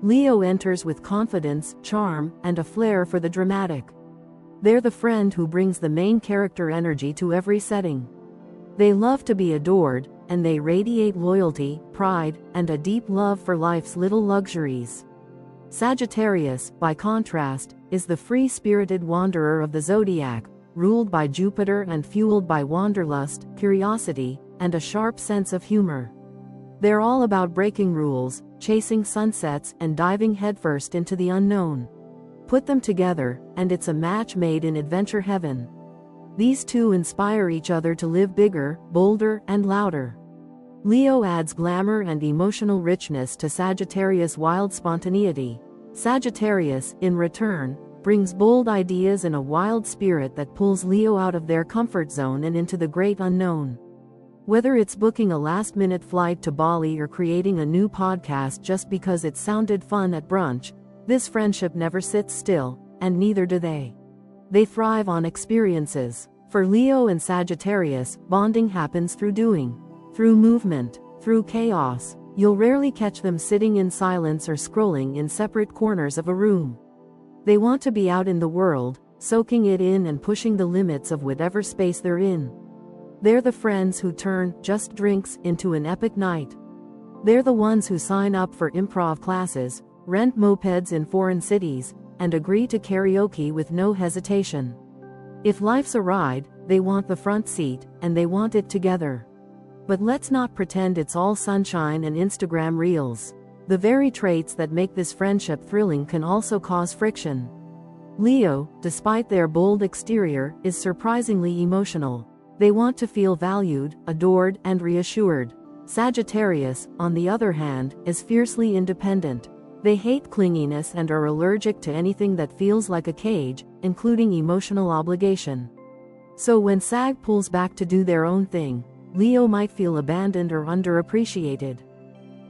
Leo enters with confidence, charm, and a flair for the dramatic. They're the friend who brings the main character energy to every setting. They love to be adored, and they radiate loyalty, pride, and a deep love for life's little luxuries. Sagittarius, by contrast, is the free-spirited wanderer of the zodiac, ruled by Jupiter and fueled by wanderlust, curiosity, and a sharp sense of humor. They're all about breaking rules, chasing sunsets, and diving headfirst into the unknown. Put them together, and it's a match made in adventure heaven. These two inspire each other to live bigger, bolder, and louder. Leo adds glamour and emotional richness to Sagittarius' wild spontaneity. Sagittarius, in return, brings bold ideas and a wild spirit that pulls Leo out of their comfort zone and into the great unknown. Whether it's booking a last-minute flight to Bali or creating a new podcast just because it sounded fun at brunch, this friendship never sits still, and neither do they. They thrive on experiences. For Leo and Sagittarius, bonding happens through doing, through movement, through chaos. You'll rarely catch them sitting in silence or scrolling in separate corners of a room. They want to be out in the world, soaking it in and pushing the limits of whatever space they're in. They're the friends who turn just drinks into an epic night. They're the ones who sign up for improv classes, rent mopeds in foreign cities, and agree to karaoke with no hesitation. If life's a ride, they want the front seat, and they want it together. But let's not pretend it's all sunshine and Instagram reels. The very traits that make this friendship thrilling can also cause friction. Leo, despite their bold exterior, is surprisingly emotional. They want to feel valued, adored, and reassured. Sagittarius, on the other hand, is fiercely independent. They hate clinginess and are allergic to anything that feels like a cage, including emotional obligation. So when Sag pulls back to do their own thing, Leo might feel abandoned or underappreciated.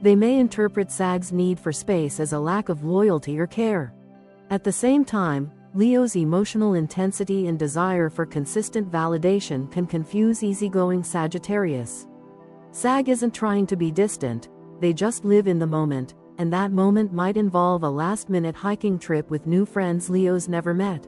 They may interpret Sag's need for space as a lack of loyalty or care. At the same time, Leo's emotional intensity and desire for consistent validation can confuse easygoing Sagittarius. Sag isn't trying to be distant, they just live in the moment, and that moment might involve a last-minute hiking trip with new friends Leos never met.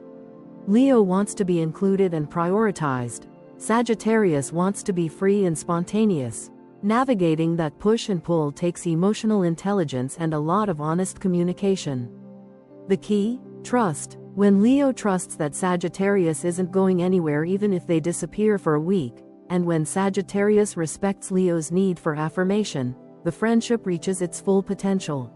Leo wants to be included and prioritized. Sagittarius wants to be free and spontaneous. Navigating that push and pull takes emotional intelligence and a lot of honest communication. The key? Trust. When Leo trusts that Sagittarius isn't going anywhere even if they disappear for a week, and when Sagittarius respects Leo's need for affirmation, the friendship reaches its full potential.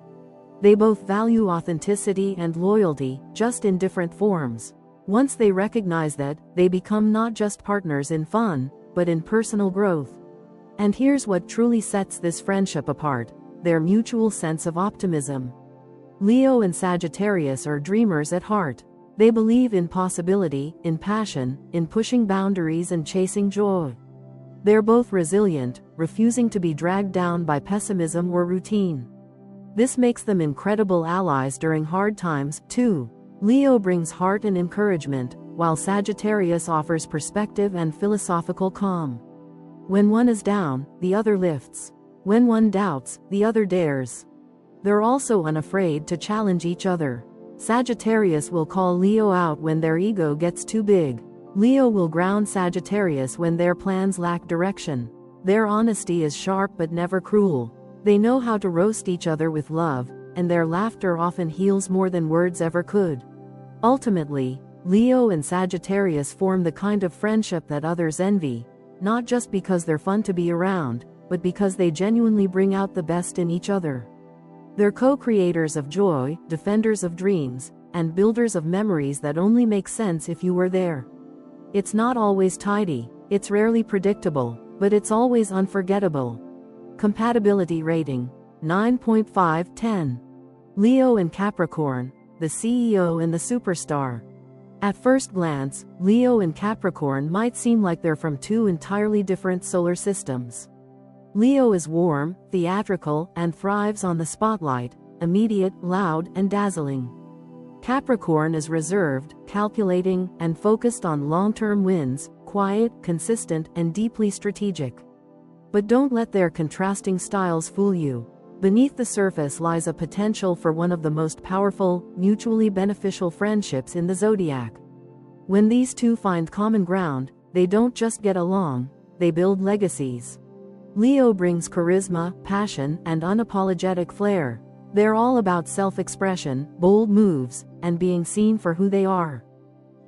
They both value authenticity and loyalty, just in different forms. Once they recognize that, they become not just partners in fun, but in personal growth. And here's what truly sets this friendship apart: their mutual sense of optimism. Leo and Sagittarius are dreamers at heart. They believe in possibility, in passion, in pushing boundaries and chasing joy. They're both resilient, refusing to be dragged down by pessimism or routine. This makes them incredible allies during hard times, too. Leo brings heart and encouragement, while Sagittarius offers perspective and philosophical calm. When one is down, the other lifts. When one doubts, the other dares. They're also unafraid to challenge each other. Sagittarius will call Leo out when their ego gets too big. Leo will ground Sagittarius when their plans lack direction. Their honesty is sharp but never cruel. They know how to roast each other with love, and their laughter often heals more than words ever could. Ultimately, Leo and Sagittarius form the kind of friendship that others envy, not just because they're fun to be around, but because they genuinely bring out the best in each other. They're co-creators of joy, defenders of dreams, and builders of memories that only make sense if you were there. It's not always tidy, it's rarely predictable, but it's always unforgettable. Compatibility rating: 9.5/10. Leo and Capricorn, the CEO and the superstar. At first glance, Leo and Capricorn might seem like they're from two entirely different solar systems. Leo is warm, theatrical, and thrives on the spotlight, immediate, loud, and dazzling. Capricorn is reserved, calculating, and focused on long-term wins, quiet, consistent, and deeply strategic. But don't let their contrasting styles fool you. Beneath the surface lies a potential for one of the most powerful, mutually beneficial friendships in the zodiac. When these two find common ground, they don't just get along, they build legacies. Leo brings charisma, passion, and unapologetic flair. They're all about self-expression, bold moves, and being seen for who they are.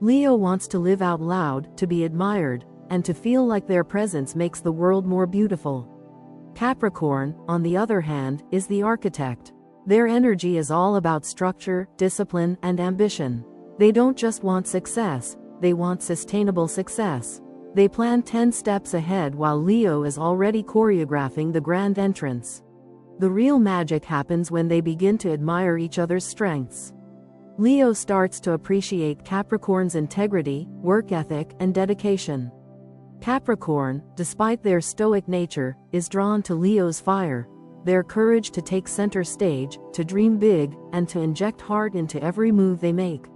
Leo wants to live out loud, to be admired, and to feel like their presence makes the world more beautiful. Capricorn, on the other hand, is the architect. Their energy is all about structure, discipline, and ambition. They don't just want success, they want sustainable success. They plan 10 steps ahead while Leo is already choreographing the grand entrance. The real magic happens when they begin to admire each other's strengths. Leo starts to appreciate Capricorn's integrity, work ethic, and dedication. Capricorn, despite their stoic nature, is drawn to Leo's fire, their courage to take center stage, to dream big, and to inject heart into every move they make.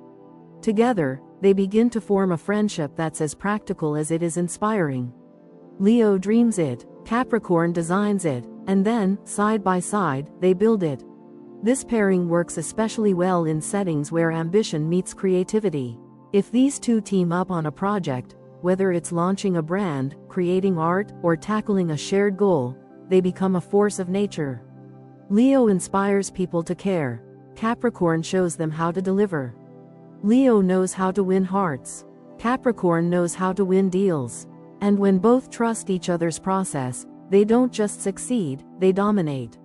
Together, they begin to form a friendship that's as practical as it is inspiring. Leo dreams it, Capricorn designs it, and then, side by side, they build it. This pairing works especially well in settings where ambition meets creativity. If these two team up on a project, whether it's launching a brand, creating art, or tackling a shared goal, they become a force of nature. Leo inspires people to care. Capricorn shows them how to deliver. Leo knows how to win hearts. Capricorn knows how to win deals. And when both trust each other's process, they don't just succeed, they dominate.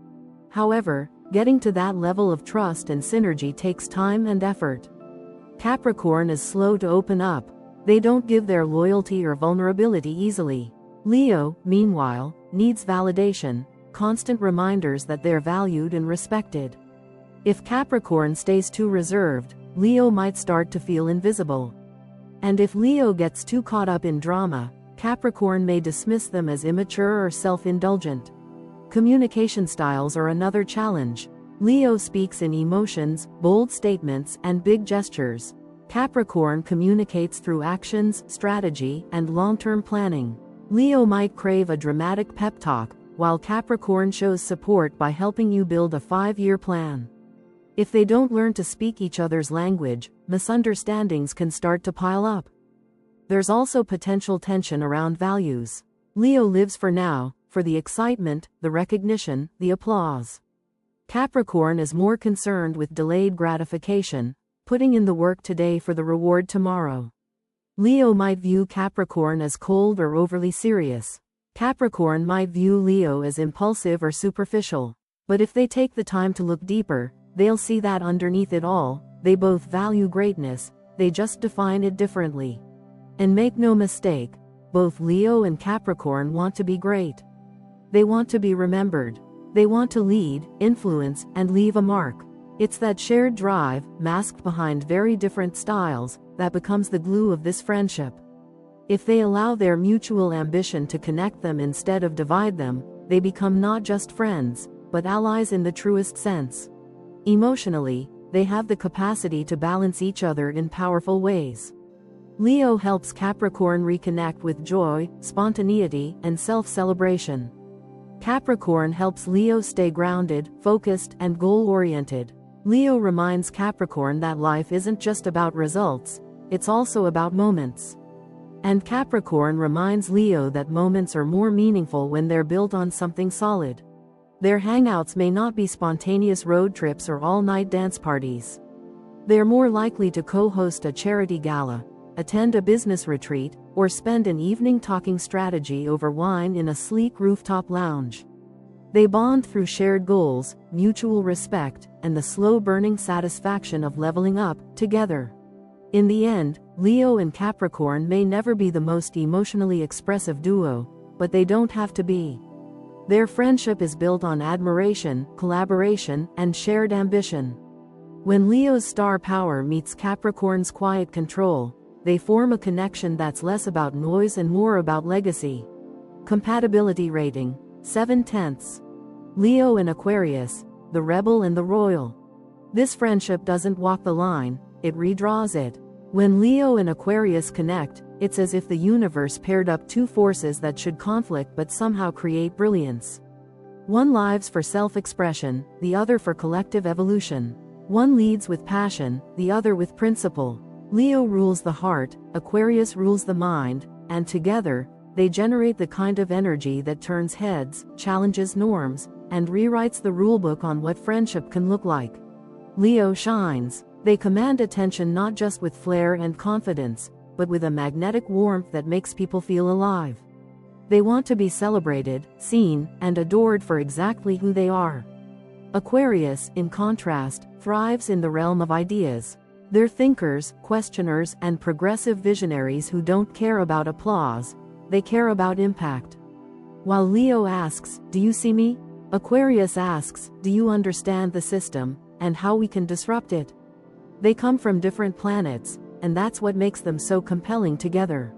However, getting to that level of trust and synergy takes time and effort. Capricorn is slow to open up. They don't give their loyalty or vulnerability easily. Leo, meanwhile, needs validation, constant reminders that they're valued and respected. If Capricorn stays too reserved, Leo might start to feel invisible. And if Leo gets too caught up in drama, Capricorn may dismiss them as immature or self-indulgent. Communication styles are another challenge. Leo speaks in emotions, bold statements, and big gestures. Capricorn communicates through actions, strategy, and long-term planning. Leo might crave a dramatic pep talk, while Capricorn shows support by helping you build a 5-year plan. If they don't learn to speak each other's language, misunderstandings can start to pile up. There's also potential tension around values. Leo lives for now, for the excitement, the recognition, the applause. Capricorn is more concerned with delayed gratification, putting in the work today for the reward tomorrow. Leo might view Capricorn as cold or overly serious. Capricorn might view Leo as impulsive or superficial. But if they take the time to look deeper, they'll see that underneath it all, they both value greatness, they just define it differently. And make no mistake, both Leo and Capricorn want to be great. They want to be remembered. They want to lead, influence, and leave a mark. It's that shared drive, masked behind very different styles, that becomes the glue of this friendship. If they allow their mutual ambition to connect them instead of divide them, they become not just friends, but allies in the truest sense. Emotionally, they have the capacity to balance each other in powerful ways. Leo helps Capricorn reconnect with joy, spontaneity, and self-celebration. Capricorn helps Leo stay grounded, focused, and goal-oriented. Leo reminds Capricorn that life isn't just about results, it's also about moments. And Capricorn reminds Leo that moments are more meaningful when they're built on something solid. Their hangouts may not be spontaneous road trips or all-night dance parties. They're more likely to co-host a charity gala, attend a business retreat, or spend an evening talking strategy over wine in a sleek rooftop lounge. They bond through shared goals, mutual respect, and the slow-burning satisfaction of leveling up together. In the end, Leo and Capricorn may never be the most emotionally expressive duo, but they don't have to be. Their friendship is built on admiration, collaboration, and shared ambition. When Leo's star power meets Capricorn's quiet control, they form a connection that's less about noise and more about legacy. Compatibility rating, 7/10. Leo and Aquarius, the rebel and the royal. This friendship doesn't walk the line, it redraws it. When Leo and Aquarius connect, it's as if the universe paired up two forces that should conflict but somehow create brilliance. One lives for self-expression, the other for collective evolution. One leads with passion, the other with principle. Leo rules the heart, Aquarius rules the mind, and together, they generate the kind of energy that turns heads, challenges norms, and rewrites the rulebook on what friendship can look like. Leo shines. They command attention not just with flair and confidence, but with a magnetic warmth that makes people feel alive. They want to be celebrated, seen, and adored for exactly who they are. Aquarius, in contrast, thrives in the realm of ideas. They're thinkers, questioners, and progressive visionaries who don't care about applause, they care about impact. While Leo asks, "Do you see me?" Aquarius asks, "Do you understand the system, and how we can disrupt it?" They come from different planets, and that's what makes them so compelling together.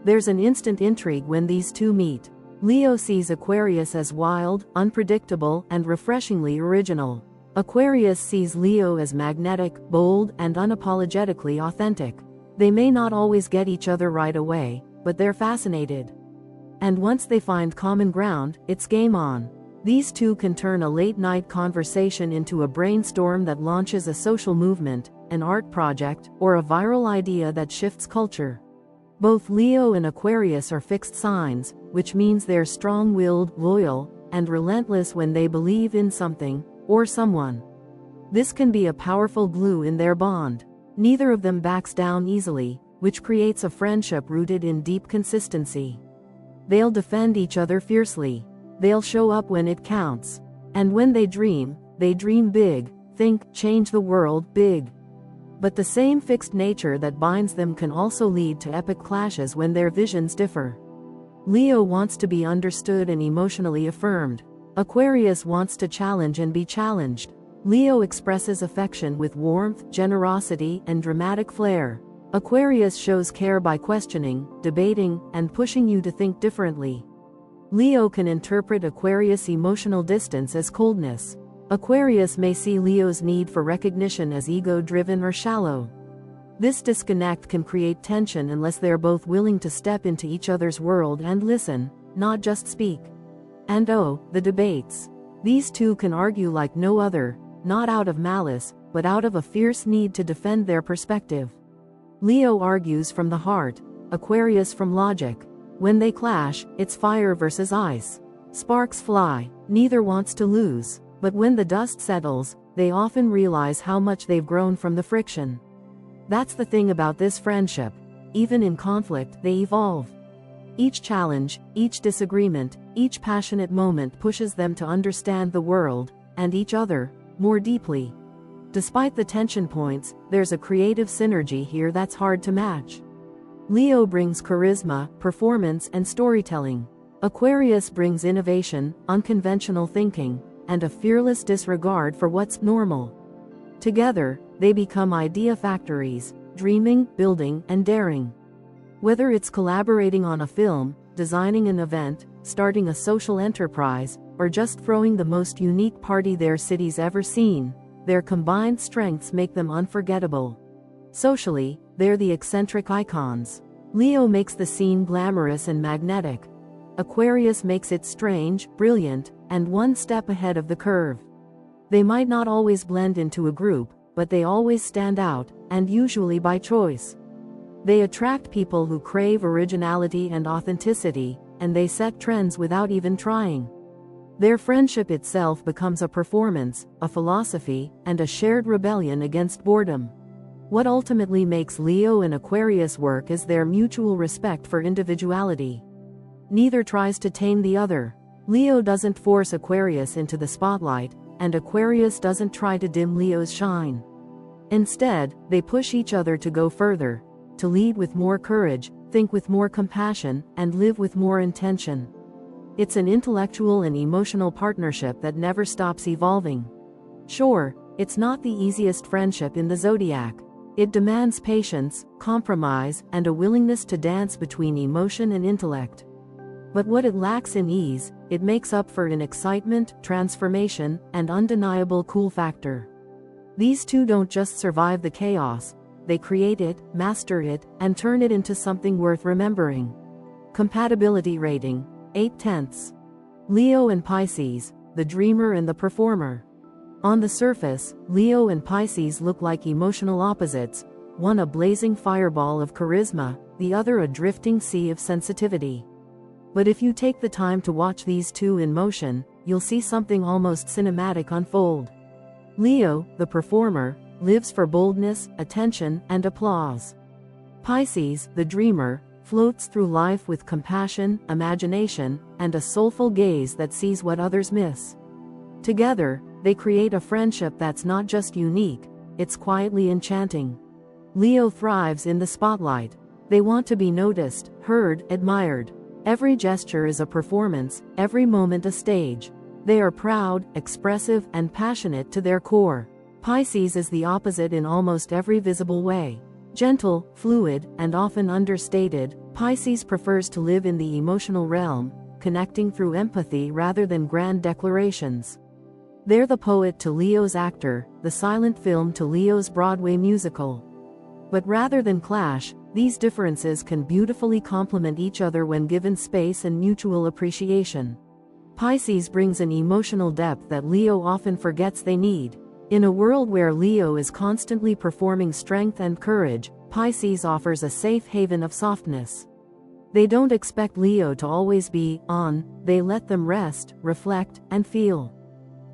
There's an instant intrigue when these two meet. Leo sees Aquarius as wild, unpredictable, and refreshingly original. Aquarius sees Leo as magnetic, bold, and unapologetically authentic. They may not always get each other right away, but they're fascinated. And once they find common ground, it's game on. These two can turn a late-night conversation into a brainstorm that launches a social movement, an art project, or a viral idea that shifts culture. Both Leo and Aquarius are fixed signs, which means they're strong-willed, loyal, and relentless when they believe in something, or someone. This can be a powerful glue in their bond. Neither of them backs down easily, which creates a friendship rooted in deep consistency. They'll defend each other fiercely. They'll show up when it counts. And when they dream big, think, change the world, big. But the same fixed nature that binds them can also lead to epic clashes when their visions differ. Leo wants to be understood and emotionally affirmed. Aquarius wants to challenge and be challenged. Leo expresses affection with warmth, generosity, and dramatic flair. Aquarius shows care by questioning, debating, and pushing you to think differently. Leo can interpret Aquarius' emotional distance as coldness. Aquarius may see Leo's need for recognition as ego-driven or shallow. This disconnect can create tension unless they're both willing to step into each other's world and listen, not just speak. And oh, the debates. These two can argue like no other, not out of malice, but out of a fierce need to defend their perspective. Leo argues from the heart, Aquarius from logic. When they clash, it's fire versus ice. Sparks fly, neither wants to lose, but when the dust settles, they often realize how much they've grown from the friction. That's the thing about this friendship. Even in conflict, they evolve. Each challenge, each disagreement, each passionate moment pushes them to understand the world, and each other, more deeply. Despite the tension points, there's a creative synergy here that's hard to match. Leo brings charisma, performance, and storytelling. Aquarius brings innovation, unconventional thinking, and a fearless disregard for what's normal. Together, they become idea factories, dreaming, building, and daring. Whether it's collaborating on a film, designing an event, starting a social enterprise, or just throwing the most unique party their city's ever seen, their combined strengths make them unforgettable. Socially, they're the eccentric icons. Leo makes the scene glamorous and magnetic. Aquarius makes it strange, brilliant, and one step ahead of the curve. They might not always blend into a group, but they always stand out, and usually by choice. They attract people who crave originality and authenticity, and they set trends without even trying. Their friendship itself becomes a performance, a philosophy, and a shared rebellion against boredom. What ultimately makes Leo and Aquarius work is their mutual respect for individuality. Neither tries to tame the other. Leo doesn't force Aquarius into the spotlight, and Aquarius doesn't try to dim Leo's shine. Instead, they push each other to go further, to lead with more courage, think with more compassion, and live with more intention. It's an intellectual and emotional partnership that never stops evolving. Sure, it's not the easiest friendship in the zodiac. It demands patience, compromise, and a willingness to dance between emotion and intellect. But what it lacks in ease, it makes up for in excitement, transformation, and undeniable cool factor. These two don't just survive the chaos, they create it, master it, and turn it into something worth remembering. Compatibility rating, 8/10. Leo and Pisces, the dreamer and the performer. On the surface, Leo and Pisces look like emotional opposites, one a blazing fireball of charisma, the other a drifting sea of sensitivity. But if you take the time to watch these two in motion, you'll see something almost cinematic unfold. Leo, the performer, lives for boldness, attention, and applause. Pisces, the dreamer, floats through life with compassion, imagination, and a soulful gaze that sees what others miss. Together, they create a friendship that's not just unique, it's quietly enchanting. Leo thrives in the spotlight. They want to be noticed, heard, admired. Every gesture is a performance, every moment a stage. They are proud, expressive, and passionate to their core. Pisces is the opposite in almost every visible way. Gentle, fluid, and often understated, Pisces prefers to live in the emotional realm, connecting through empathy rather than grand declarations. They're the poet to Leo's actor, the silent film to Leo's Broadway musical. But rather than clash, these differences can beautifully complement each other when given space and mutual appreciation. Pisces brings an emotional depth that Leo often forgets they need. In a world where Leo is constantly performing strength and courage, Pisces offers a safe haven of softness. They don't expect Leo to always be on, they let them rest, reflect, and feel.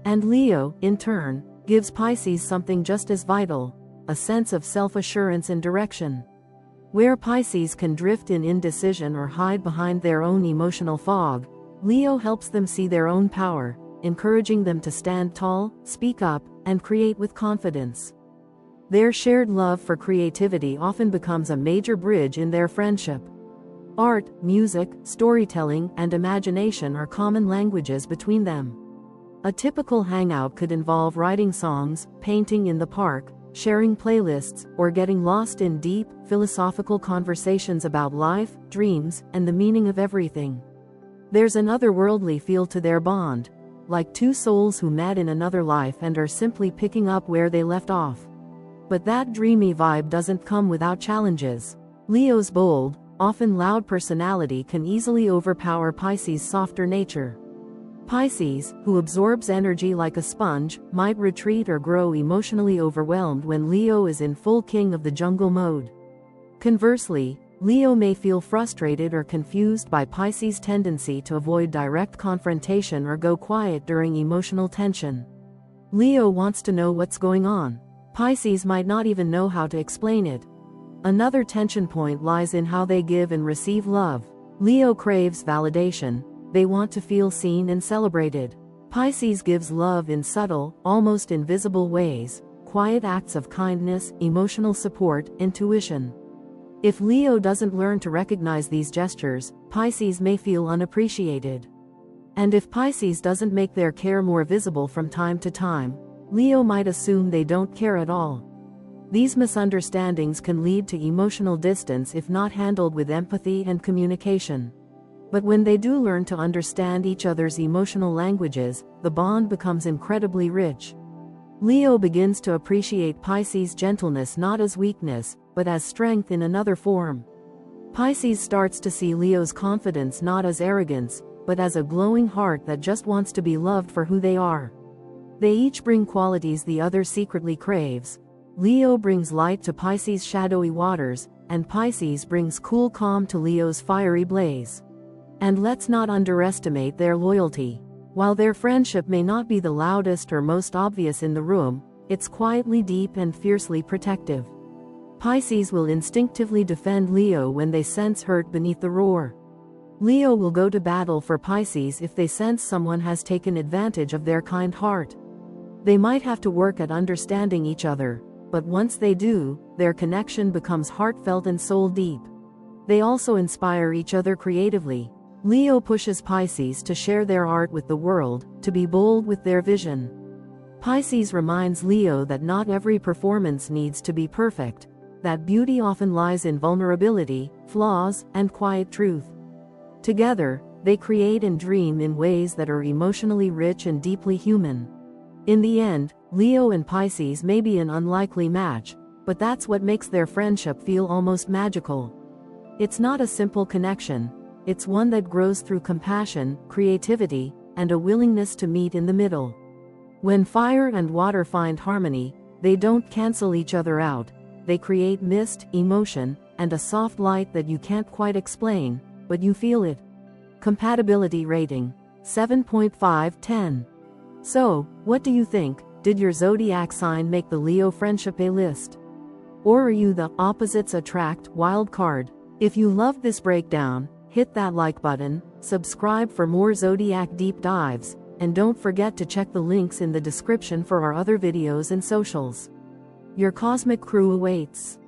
And Leo, in turn, gives Pisces something just as vital, a sense of self-assurance and direction. Where Pisces can drift in indecision or hide behind their own emotional fog, Leo helps them see their own power, encouraging them to stand tall, speak up, and create with confidence. Their shared love for creativity often becomes a major bridge in their friendship. Art, music, storytelling, and imagination are common languages between them. A typical hangout could involve writing songs, painting in the park, sharing playlists, or getting lost in deep, philosophical conversations about life, dreams, and the meaning of everything. There's an otherworldly feel to their bond, like two souls who met in another life and are simply picking up where they left off. But that dreamy vibe doesn't come without challenges. Leo's bold, often loud personality can easily overpower Pisces' softer nature. Pisces, who absorbs energy like a sponge, might retreat or grow emotionally overwhelmed when Leo is in full king of the jungle mode. Conversely, Leo may feel frustrated or confused by Pisces' tendency to avoid direct confrontation or go quiet during emotional tension. Leo wants to know what's going on. Pisces might not even know how to explain it. Another tension point lies in how they give and receive love. Leo craves validation. They want to feel seen and celebrated. Pisces gives love in subtle, almost invisible ways, quiet acts of kindness, emotional support, intuition. If Leo doesn't learn to recognize these gestures, Pisces may feel unappreciated. And if Pisces doesn't make their care more visible from time to time, Leo might assume they don't care at all. These misunderstandings can lead to emotional distance if not handled with empathy and communication. But when they do learn to understand each other's emotional languages, the bond becomes incredibly rich. Leo begins to appreciate Pisces' gentleness not as weakness, but as strength in another form. Pisces starts to see Leo's confidence not as arrogance, but as a glowing heart that just wants to be loved for who they are. They each bring qualities the other secretly craves. Leo brings light to Pisces' shadowy waters, and Pisces brings cool calm to Leo's fiery blaze. And let's not underestimate their loyalty. While their friendship may not be the loudest or most obvious in the room, it's quietly deep and fiercely protective. Pisces will instinctively defend Leo when they sense hurt beneath the roar. Leo will go to battle for Pisces if they sense someone has taken advantage of their kind heart. They might have to work at understanding each other, but once they do, their connection becomes heartfelt and soul-deep. They also inspire each other creatively. Leo pushes Pisces to share their art with the world, to be bold with their vision. Pisces reminds Leo that not every performance needs to be perfect, that beauty often lies in vulnerability, flaws, and quiet truth. Together, they create and dream in ways that are emotionally rich and deeply human. In the end, Leo and Pisces may be an unlikely match, but that's what makes their friendship feel almost magical. It's not a simple connection. It's one that grows through compassion, creativity, and a willingness to meet in the middle. When fire and water find harmony, they don't cancel each other out. They create mist, emotion, and a soft light that you can't quite explain, but you feel it. Compatibility rating: 7.5/10. So, what do you think? Did your zodiac sign make the Leo friendship A list? Or are you the opposites attract wild card? If you loved this breakdown, hit that like button, subscribe for more zodiac deep dives, and don't forget to check the links in the description for our other videos and socials. Your cosmic crew awaits.